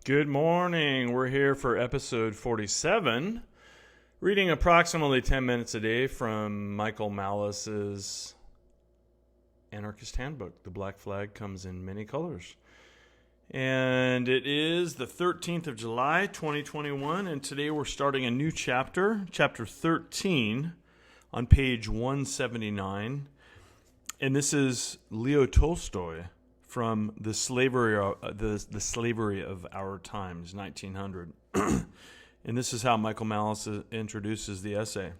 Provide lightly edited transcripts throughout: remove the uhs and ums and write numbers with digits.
Good morning. We're here for episode 47, reading approximately 10 minutes a day from Michael Malice's Anarchist Handbook. The black flag comes in many colors. And it is the 13th of July, 2021, and today we're starting a new chapter, chapter 13, on page 179. And this is Leo Tolstoy from The Slavery of Our Times, 1900. And this is how Michael Malice introduces the essay.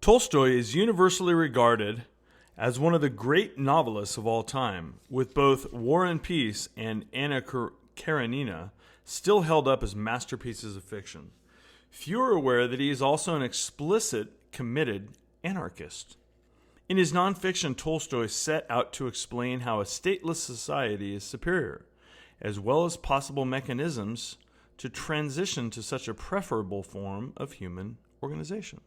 Tolstoy is universally regarded as one of the great novelists of all time, with both War and Peace and Anna Karenina still held up as masterpieces of fiction. Few are aware that he is also an explicit, committed anarchist. In his nonfiction, Tolstoy set out to explain how a stateless society is superior, as well as possible mechanisms to transition to such a preferable form of human organization.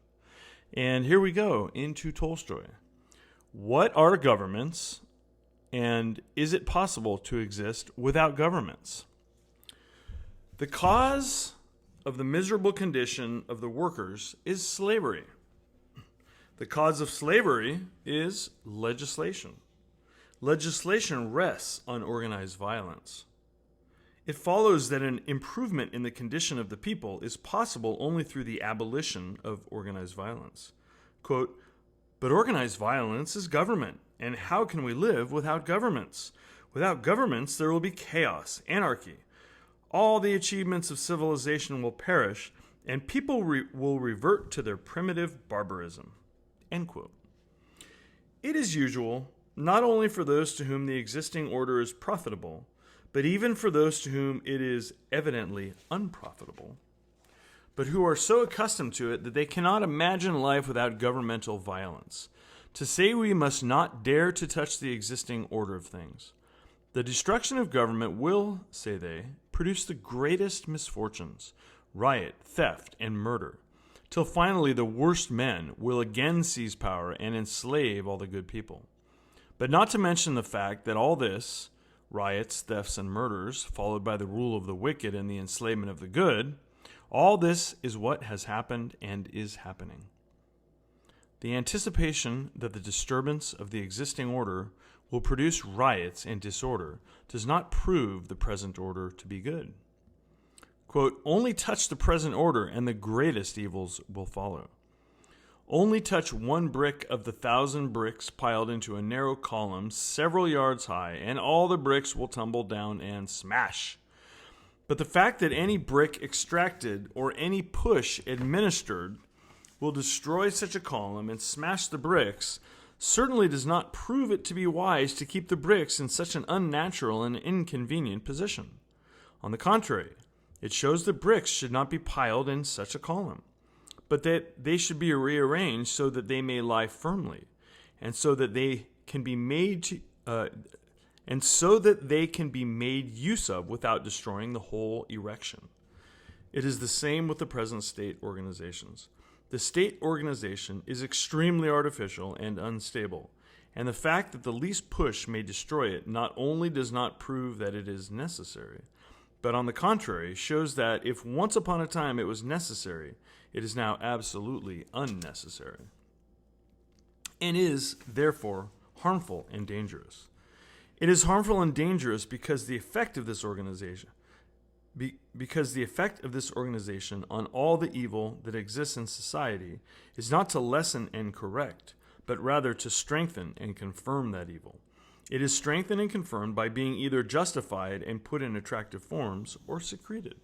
And here we go into Tolstoy. What are governments, and is it possible to exist without governments? The cause of the miserable condition of the workers is slavery. The cause of slavery is legislation. Legislation rests on organized violence. It follows that an improvement in the condition of the people is possible only through the abolition of organized violence. Quote, "But organized violence is government, and how can we live without governments? Without governments, there will be chaos, anarchy. All the achievements of civilization will perish, and people will revert to their primitive barbarism." End quote. It is usual, not only for those to whom the existing order is profitable, but even for those to whom it is evidently unprofitable, but who are so accustomed to it that they cannot imagine life without governmental violence, to say we must not dare to touch the existing order of things. The destruction of government will, say they, produce the greatest misfortunes, riot, theft, and murder, till finally the worst men will again seize power and enslave all the good people. But not to mention the fact that all this, riots, thefts, and murders, followed by the rule of the wicked and the enslavement of the good, all this is what has happened and is happening. The anticipation that the disturbance of the existing order will produce riots and disorder does not prove the present order to be good. Quote, "Only touch the present order and the greatest evils will follow. Only touch one brick of the 1,000 bricks piled into a narrow column several yards high, and all the bricks will tumble down and smash. But the fact that any brick extracted or any push administered will destroy such a column and smash the bricks certainly does not prove it to be wise to keep the bricks in such an unnatural and inconvenient position. On the contrary, it shows that bricks should not be piled in such a column, but that they should be rearranged so that they may lie firmly, and so that they can be made use of without destroying the whole erection. It is the same with the present state organizations. The state organization is extremely artificial and unstable, and the fact that the least push may destroy it not only does not prove that it is necessary, but on the contrary, shows that if once upon a time it was necessary, it is now absolutely unnecessary, and is, therefore, harmful and dangerous. It is harmful and dangerous because the effect of this organization on all the evil that exists in society is not to lessen and correct, but rather to strengthen and confirm that evil. It is strengthened and confirmed by being either justified and put in attractive forms or secreted.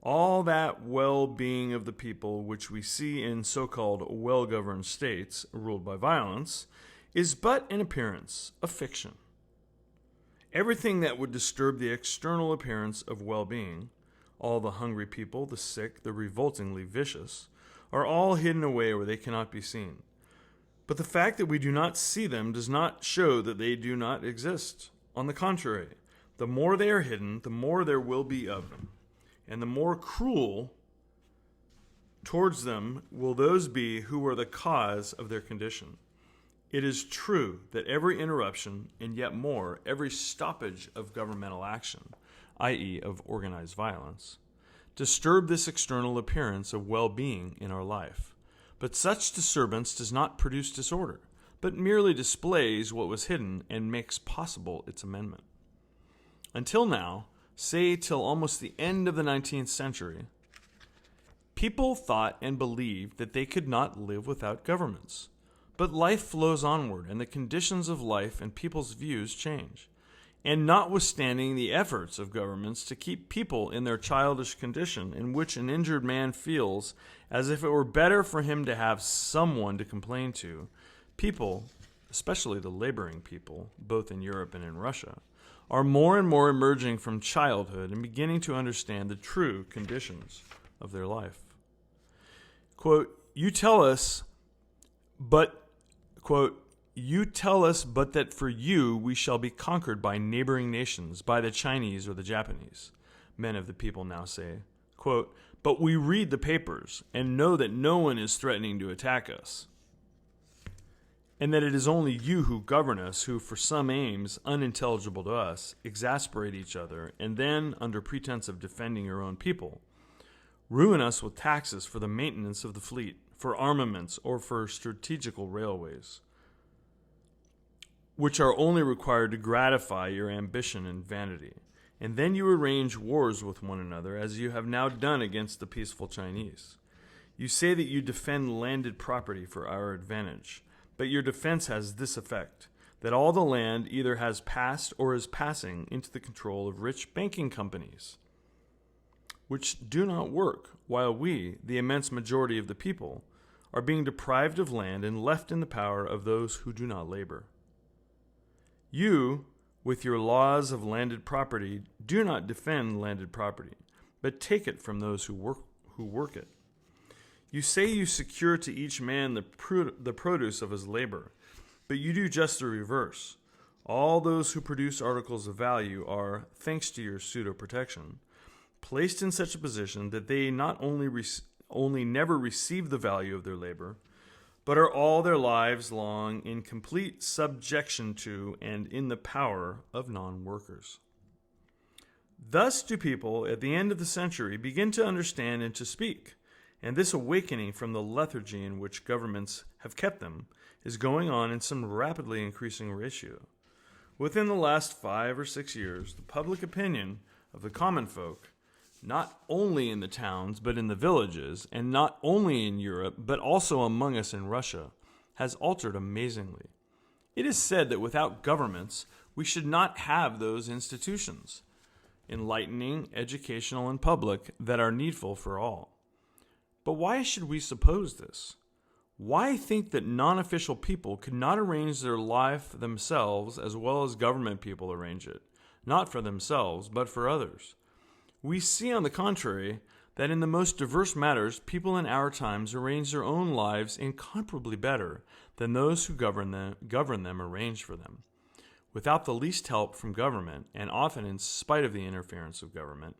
All that well-being of the people which we see in so-called well-governed states ruled by violence is but an appearance, a fiction. Everything that would disturb the external appearance of well-being, all the hungry people, the sick, the revoltingly vicious, are all hidden away where they cannot be seen. But the fact that we do not see them does not show that they do not exist. On the contrary, the more they are hidden, the more there will be of them, and the more cruel towards them will those be who are the cause of their condition. It is true that every interruption, and yet more, every stoppage of governmental action, i.e., of organized violence, disturb this external appearance of well-being in our life. But such disturbance does not produce disorder, but merely displays what was hidden and makes possible its amendment. Until now, say till almost the end of the 19th century, people thought and believed that they could not live without governments. But life flows onward, and the conditions of life and people's views change. And notwithstanding the efforts of governments to keep people in their childish condition, in which an injured man feels as if it were better for him to have someone to complain to, people, especially the laboring people, both in Europe and in Russia, are more and more emerging from childhood and beginning to understand the true conditions of their life. Quote, you tell us but that for you we shall be conquered by neighboring nations, by the Chinese or the Japanese, men of the people now say. Quote, but we read the papers and know that no one is threatening to attack us, and that it is only you who govern us who, for some aims unintelligible to us, exasperate each other, and then, under pretense of defending your own people, ruin us with taxes for the maintenance of the fleet, for armaments, or for strategical railways, which are only required to gratify your ambition and vanity. And then you arrange wars with one another, as you have now done against the peaceful Chinese. You say that you defend landed property for our advantage, but your defense has this effect, that all the land either has passed or is passing into the control of rich banking companies, which do not work, while we, the immense majority of the people, are being deprived of land and left in the power of those who do not labor. You, with your laws of landed property, do not defend landed property, but take it from those who work it. You say you secure to each man the produce of his labor, but you do just the reverse. All those who produce articles of value are, thanks to your pseudo-protection, placed in such a position that they not only never receive the value of their labor, but are all their lives long in complete subjection to and in the power of non-workers. Thus do people at the end of the century begin to understand and to speak, and this awakening from the lethargy in which governments have kept them is going on in some rapidly increasing ratio. Within the last 5 or 6 years, the public opinion of the common folk, not only in the towns but in the villages, and not only in Europe but also among us in Russia, has altered amazingly. It is said that without governments, we should not have those institutions, enlightening, educational, and public, that are needful for all. But why should we suppose this? Why think that non-official people could not arrange their life themselves as well as government people arrange it, not for themselves, but for others? We see, on the contrary, that in the most diverse matters, people in our times arrange their own lives incomparably better than those who govern them arrange for them. Without the least help from government, and often in spite of the interference of government,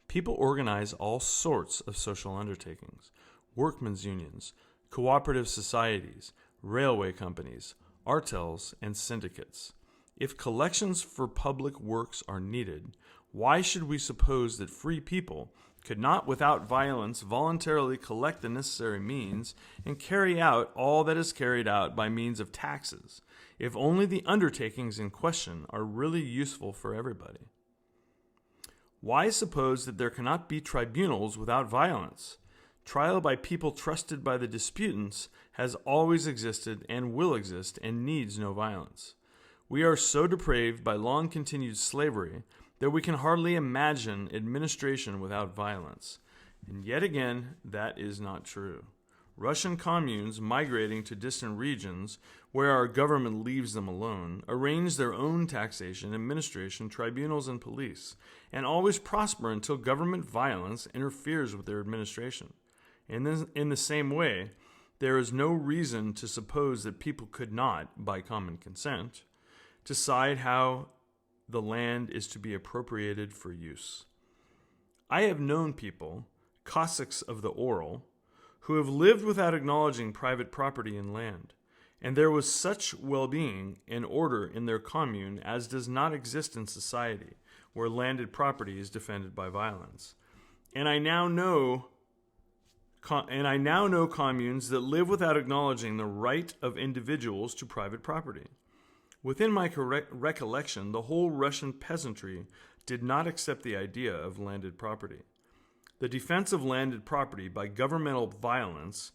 people organize all sorts of social undertakings, workmen's unions, cooperative societies, railway companies, artels, and syndicates. If collections for public works are needed, why should we suppose that free people could not without violence voluntarily collect the necessary means and carry out all that is carried out by means of taxes, if only the undertakings in question are really useful for everybody? Why suppose that there cannot be tribunals without violence? Trial by people trusted by the disputants has always existed and will exist and needs no violence. We are so depraved by long-continued slavery that we can hardly imagine administration without violence. And yet again, that is not true. Russian communes migrating to distant regions where our government leaves them alone arrange their own taxation, administration, tribunals, and police, and always prosper until government violence interferes with their administration. In the same way, there is no reason to suppose that people could not, by common consent, decide how the land is to be appropriated for use. I have known people, Cossacks of the Oral, who have lived without acknowledging private property in land, And there was such well-being and order in their commune as does not exist in society, where landed property is defended by violence. And I now know communes that live without acknowledging the right of individuals to private property. Within my recollection, the whole Russian peasantry did not accept the idea of landed property. The defense of landed property by governmental violence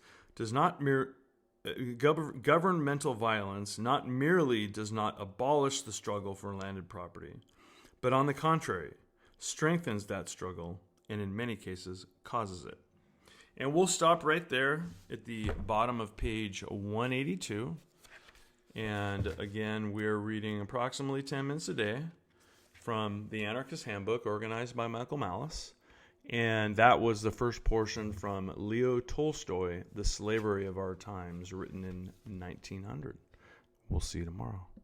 governmental violence not merely does not abolish the struggle for landed property, but on the contrary, strengthens that struggle and in many cases causes it. And we'll stop right there at the bottom of page 182. And again, we're reading approximately 10 minutes a day from the Anarchist Handbook, organized by Michael Malice. And that was the first portion from Leo Tolstoy, The Slavery of Our Times, written in 1900. We'll see you tomorrow.